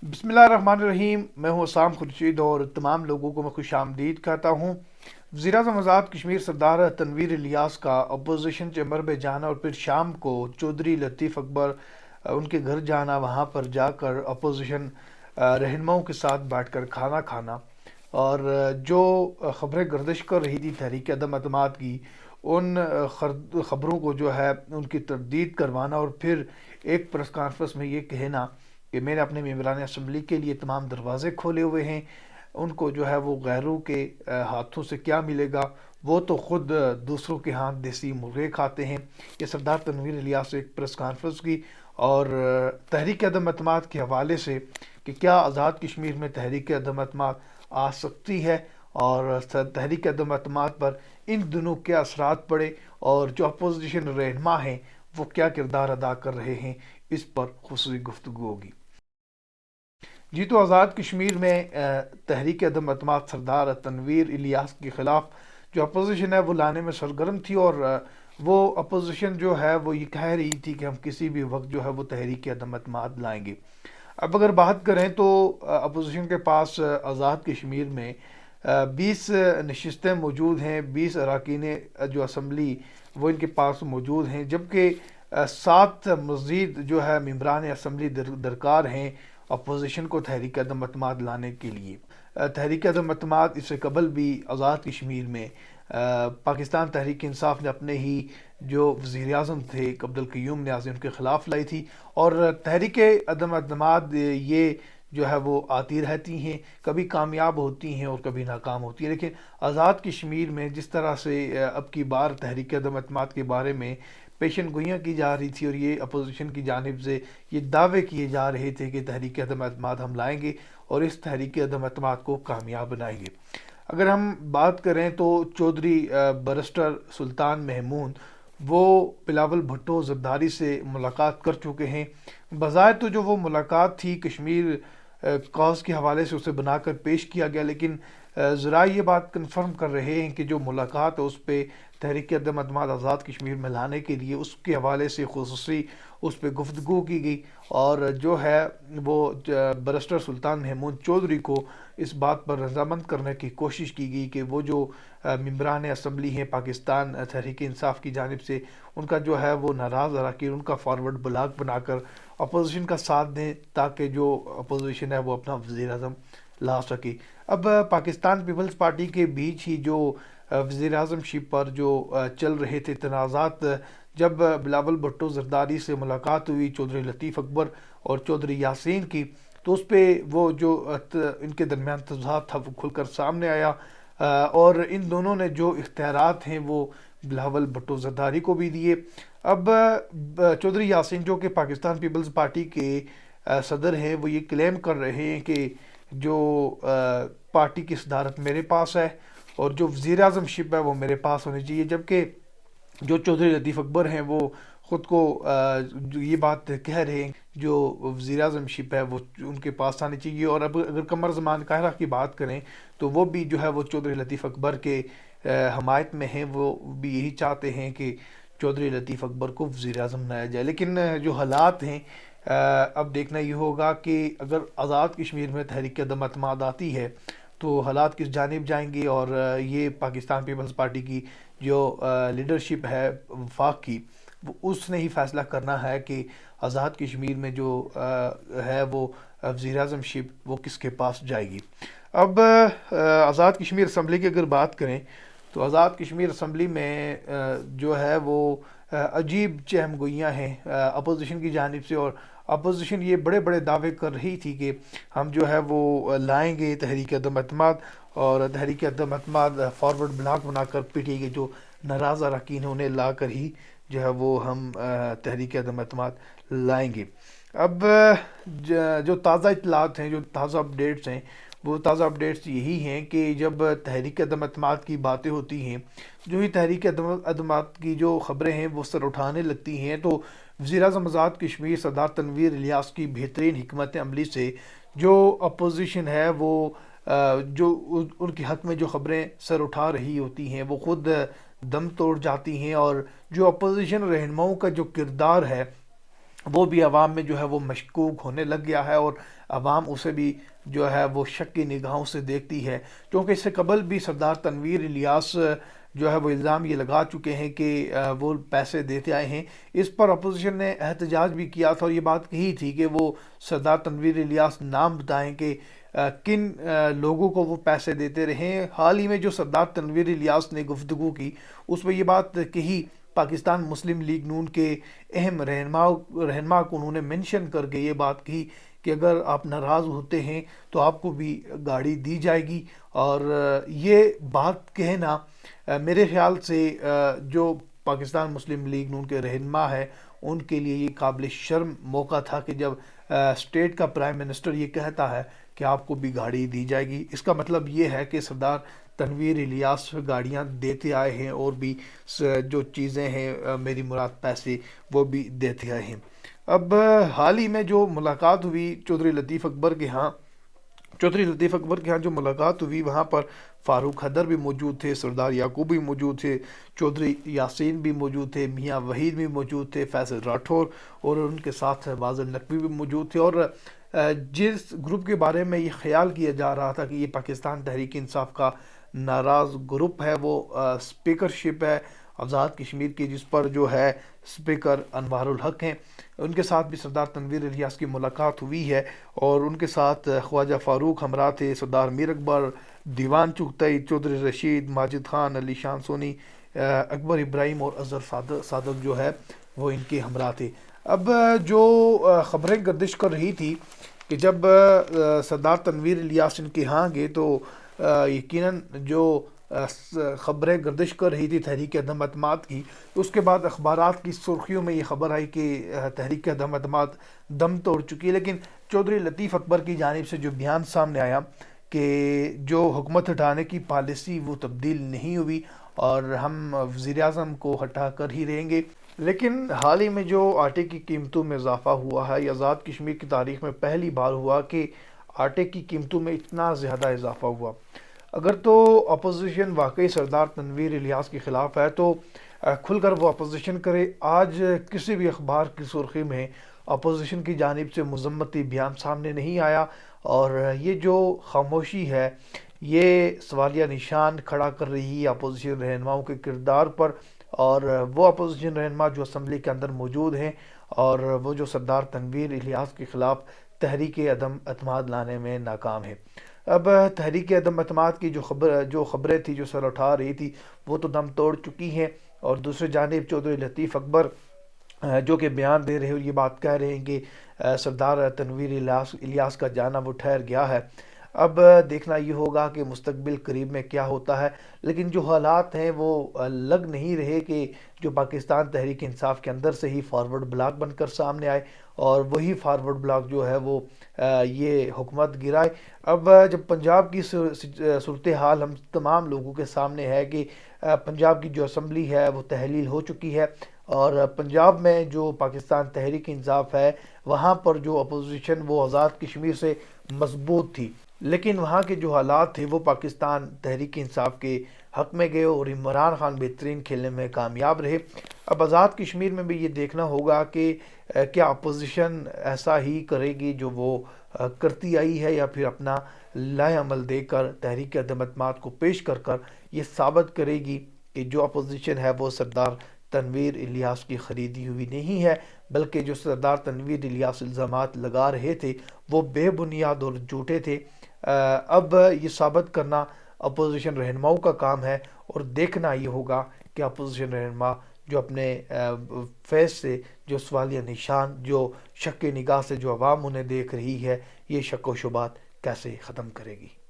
بسم اللہ الرحمن الرحیم۔ میں ہوں اسام خورشید اور تمام لوگوں کو میں خوش آمدید کہتا ہوں۔ وزیر اعظم آزاد کشمیر سردار تنویر الیاس کا اپوزیشن چیمبر میں جانا اور پھر شام کو چودھری لطیف اکبر ان کے گھر جانا، وہاں پر جا کر اپوزیشن رہنماؤں کے ساتھ بیٹھ کر کھانا کھانا اور جو خبریں گردش کر رہی تھی تحریک عدم اعتماد کی، ان خبروں کو جو ہے ان کی تردید کروانا اور پھر ایک پریس کانفرنس میں یہ کہنا کہ میں نے اپنے ممبران اسمبلی کے لیے تمام دروازے کھولے ہوئے ہیں، ان کو جو ہے وہ غیروں کے ہاتھوں سے کیا ملے گا، وہ تو خود دوسروں کے ہاتھ دیسی مرغے کھاتے ہیں۔ یہ سردار تنویر الیاس سے ایک پریس کانفرنس کی اور تحریک عدم اعتماد کے حوالے سے کہ کیا آزاد کشمیر میں تحریک عدم اعتماد آ سکتی ہے اور تحریک عدم اعتماد پر ان دنوں کیا اثرات پڑے اور جو اپوزیشن رہنما ہیں وہ کیا کردار ادا کر رہے ہیں، اس پر خصوصی گفتگو ہوگی۔ جی تو آزاد کشمیر میں تحریک عدم اعتماد سردار تنویر الیاس کے خلاف جو اپوزیشن ہے وہ لانے میں سرگرم تھی اور وہ اپوزیشن جو ہے وہ یہ کہہ رہی تھی کہ ہم کسی بھی وقت جو ہے وہ تحریک عدم اعتماد لائیں گے۔ اب اگر بات کریں تو اپوزیشن کے پاس آزاد کشمیر میں 20 نشستیں موجود ہیں، 20 اراکین جو اسمبلی وہ ان کے پاس موجود ہیں، جبکہ 7 مزید جو ہے ممبران اسمبلی درکار ہیں اپوزیشن کو تحریک عدم اعتماد لانے کے لیے۔ تحریک عدم اعتماد اس سے قبل بھی آزاد کشمیر میں پاکستان تحریک انصاف نے اپنے ہی جو وزیر اعظم تھے عبدالقیوم نیازی ان کے خلاف لائی تھی، اور تحریک عدم اعتماد یہ جو ہے وہ آتی رہتی ہیں، کبھی کامیاب ہوتی ہیں اور کبھی ناکام ہوتی ہیں، لیکن آزاد کشمیر میں جس طرح سے اب کی بار تحریک عدم اعتماد کے بارے میں پیشن گوئیاں کی جا رہی تھی اور یہ اپوزیشن کی جانب سے یہ دعوے کیے جا رہے تھے کہ تحریک عدم اعتماد ہم لائیں گے اور اس تحریک عدم اعتماد کو کامیاب بنائیں گے۔ اگر ہم بات کریں تو چودھری برسٹر سلطان محمود وہ بلاول بھٹو زرداری سے ملاقات کر چکے ہیں۔ بظاہر تو جو وہ ملاقات تھی کشمیر کاز کے حوالے سے اسے بنا کر پیش کیا گیا، لیکن ذرائع یہ بات کنفرم کر رہے ہیں کہ جو ملاقات ہے اس پہ تحریک عدم اعتماد آزاد کشمیر میں لانے کے لیے اس کے حوالے سے خصوصی اس پہ گفتگو کی گئی، اور جو ہے وہ برسٹر سلطان محمود چودھری کو اس بات پر رضامند کرنے کی کوشش کی گئی کہ وہ جو ممبران اسمبلی ہیں پاکستان تحریک انصاف کی جانب سے، ان کا جو ہے وہ ناراض اراکین ان کا فارورڈ بلاک بنا کر اپوزیشن کا ساتھ دیں تاکہ جو اپوزیشن ہے وہ اپنا وزیر اعظم لا سکے۔ اب پاکستان پیپلز پارٹی کے بیچ ہی جو وزیر اعظم شپ پر جو چل رہے تھے تنازعات، جب بلاول بھٹو زرداری سے ملاقات ہوئی چودھری لطیف اکبر اور چودھری یاسین کی، تو اس پہ وہ جو ان کے درمیان تضاد تھا وہ کھل کر سامنے آیا، اور ان دونوں نے جو اختیارات ہیں وہ بلاول بھٹو زرداری کو بھی دیے۔ اب چودھری یاسین جو کہ پاکستان پیپلز پارٹی کے صدر ہیں وہ یہ کلیم کر رہے ہیں کہ جو پارٹی کی صدارت میرے پاس ہے اور جو وزیر اعظم شپ ہے وہ میرے پاس ہونی چاہیے، جبکہ جو چودھری لطیف اکبر ہیں وہ خود کو یہ بات کہہ رہے ہیں جو وزیر اعظم شپ ہے وہ ان کے پاس آنی چاہیے۔ اور اب اگر قمر زمان قاہرہ کی بات کریں تو وہ بھی جو ہے وہ چودھری لطیف اکبر کے حمایت میں ہیں، وہ بھی یہی چاہتے ہیں کہ چودھری لطیف اکبر کو وزیر اعظم بنایا جائے۔ لیکن جو حالات ہیں اب دیکھنا یہ ہوگا کہ اگر آزاد کشمیر میں تحریک عدم اعتماد آتی ہے تو حالات کس جانب جائیں گے، اور یہ پاکستان پیپلز پارٹی کی جو لیڈرشپ ہے وفاق کی، وہ اس نے ہی فیصلہ کرنا ہے کہ آزاد کشمیر میں جو ہے وہ وزیر اعظم شپ وہ کس کے پاس جائے گی۔ اب آزاد کشمیر اسمبلی کی اگر بات کریں تو آزاد کشمیر اسمبلی میں جو ہے وہ عجیب چہم گوئیاں ہیں اپوزیشن کی جانب سے، اور اپوزیشن یہ بڑے بڑے دعوے کر رہی تھی کہ ہم جو ہے وہ لائیں گے تحریک عدم اعتماد، اور تحریک عدم اعتماد فارورڈ بلاک بنا کر پی ٹی آئی کے جو ناراض اراکین انہیں لا کر ہی جو ہے وہ ہم تحریک عدم اعتماد لائیں گے۔ اب جو تازہ اطلاعات ہیں، جو تازہ اپڈیٹس ہیں، وہ تازہ اپڈیٹس یہی ہیں کہ جب تحریک عدم اعتماد کی باتیں ہوتی ہیں، جو ہی تحریک عدم اعتماد کی جو خبریں ہیں وہ سر اٹھانے لگتی ہیں، تو وزیر اعظم آزاد کشمیر سردار تنویر الیاس کی بہترین حکمت عملی سے جو اپوزیشن ہے وہ جو ان کے حق میں جو خبریں سر اٹھا رہی ہوتی ہیں وہ خود دم توڑ جاتی ہیں، اور جو اپوزیشن رہنماؤں کا جو کردار ہے وہ بھی عوام میں جو ہے وہ مشکوک ہونے لگ گیا ہے، اور عوام اسے بھی جو ہے وہ شک کی نگاہوں سے دیکھتی ہے، کیونکہ اس سے قبل بھی سردار تنویر الیاس جو ہے وہ الزام یہ لگا چکے ہیں کہ وہ پیسے دیتے آئے ہیں۔ اس پر اپوزیشن نے احتجاج بھی کیا تھا اور یہ بات کہی تھی کہ وہ سردار تنویر الیاس نام بتائیں کہ کن لوگوں کو وہ پیسے دیتے رہے ہیں۔ حال ہی میں جو سردار تنویر الیاس نے گفتگو کی، اس میں یہ بات کہی، پاکستان مسلم لیگ نون کے اہم رہنما کو انہوں نے منشن کر کے یہ بات کہی کہ اگر آپ ناراض ہوتے ہیں تو آپ کو بھی گاڑی دی جائے گی، اور یہ بات کہنا میرے خیال سے جو پاکستان مسلم لیگ نون کے رہنما ہے ان کے لیے یہ قابل شرم موقع تھا کہ جب اسٹیٹ کا پرائم منسٹر یہ کہتا ہے کہ آپ کو بھی گاڑی دی جائے گی۔ اس کا مطلب یہ ہے کہ سردار تنویر الیاس گاڑیاں دیتے آئے ہیں، اور بھی جو چیزیں ہیں میری مراد پیسے وہ بھی دیتے آئے ہیں۔ اب حال ہی میں جو ملاقات ہوئی چودھری لطیف اکبر کے ہاں جو ملاقات ہوئی، وہاں پر فاروق حیدر بھی موجود تھے، سردار یعقوب بھی موجود تھے، چودھری یاسین بھی موجود تھے، میاں وحید بھی موجود تھے، فیصل راٹھور، اور ان کے ساتھ باز نقوی بھی موجود تھے۔ اور جس گروپ کے بارے میں یہ خیال کیا جا رہا تھا کہ یہ پاکستان تحریک انصاف کا ناراض گروپ ہے، وہ اسپیکرشپ ہے آزاد کشمیر کی، جس پر جو ہے اسپیکر انوار الحق ہیں۔ ان کے ساتھ بھی سردار تنویر الیاس کی ملاقات ہوئی ہے، اور ان کے ساتھ خواجہ فاروق ہمراہ تھے، سردار میر اکبر، دیوان چغتائی، چودھری رشید، ماجد خان، علی شان سونی، اکبر ابراہیم اور اظہر صادق جو ہے وہ ان کے ہمراہ تھے۔ اب جو خبریں گردش کر رہی تھی کہ جب سردار تنویر الیاس ان کے ہاں گئے تو یقیناً جو خبریں گردش کر رہی تھی تحریک عدم اعتماد کی، اس کے بعد اخبارات کی سرخیوں میں یہ خبر آئی کہ تحریک عدم اعتماد دم توڑ چکی ہے، لیکن چودھری لطیف اکبر کی جانب سے جو بیان سامنے آیا کہ جو حکومت ہٹانے کی پالیسی وہ تبدیل نہیں ہوئی، اور ہم وزیر اعظم کو ہٹا کر ہی رہیں گے۔ لیکن حال ہی میں جو آٹے کی قیمتوں میں اضافہ ہوا ہے، یہ آزاد کشمیر کی تاریخ میں پہلی بار ہوا کہ آٹے کی قیمتوں میں اتنا زیادہ اضافہ ہوا۔ اگر تو اپوزیشن واقعی سردار تنویر الیاس کے خلاف ہے تو کھل کر وہ اپوزیشن کرے۔ آج کسی بھی اخبار کی سرخی میں اپوزیشن کی جانب سے مذمتی بیان سامنے نہیں آیا، اور یہ جو خاموشی ہے یہ سوالیہ نشان کھڑا کر رہی ہے اپوزیشن رہنماؤں کے کردار پر، اور وہ اپوزیشن رہنما جو اسمبلی کے اندر موجود ہیں اور وہ جو سردار تنویر الیاس کے خلاف تحریک عدم اعتماد لانے میں ناکام ہیں۔ اب تحریک عدم اعتماد کی جو خبریں تھی جو سر اٹھا رہی تھی وہ تو دم توڑ چکی ہیں، اور دوسری جانب چودھری لطیف اکبر جو کہ بیان دے رہے ہیں اور یہ بات کہہ رہے ہیں کہ سردار تنویر الیاس کا جانا وہ ٹھہر گیا ہے۔ اب دیکھنا یہ ہوگا کہ مستقبل قریب میں کیا ہوتا ہے، لیکن جو حالات ہیں وہ لگ نہیں رہے کہ جو پاکستان تحریک انصاف کے اندر سے ہی فارورڈ بلاک بن کر سامنے آئے، اور وہی فارورڈ بلاک جو ہے وہ یہ حکومت گرائے۔ اب جب پنجاب کی صورتحال ہم تمام لوگوں کے سامنے ہے کہ پنجاب کی جو اسمبلی ہے وہ تحلیل ہو چکی ہے، اور پنجاب میں جو پاکستان تحریک انصاف ہے وہاں پر جو اپوزیشن وہ آزاد کشمیر سے مضبوط تھی، لیکن وہاں کے جو حالات تھے وہ پاکستان تحریک انصاف کے حق میں گئے، اور عمران خان بہترین کھیلنے میں کامیاب رہے۔ اب آزاد کشمیر میں بھی یہ دیکھنا ہوگا کہ کیا اپوزیشن ایسا ہی کرے گی جو وہ کرتی آئی ہے، یا پھر اپنا لائے عمل دے کر تحریک عدم اعتماد کو پیش کر یہ ثابت کرے گی کہ جو اپوزیشن ہے وہ سردار تنویر الیاس کی خریدی ہوئی نہیں ہے، بلکہ جو سردار تنویر الیاس الزامات لگا رہے تھے وہ بے بنیاد اور جھوٹے تھے۔ اب یہ ثابت کرنا اپوزیشن رہنماؤں کا کام ہے، اور دیکھنا یہ ہوگا کہ اپوزیشن رہنما جو اپنے فیس سے جو سوالیہ نشان، جو شک نگاہ سے جو عوام انہیں دیکھ رہی ہے، یہ شک و شبہات کیسے ختم کرے گی۔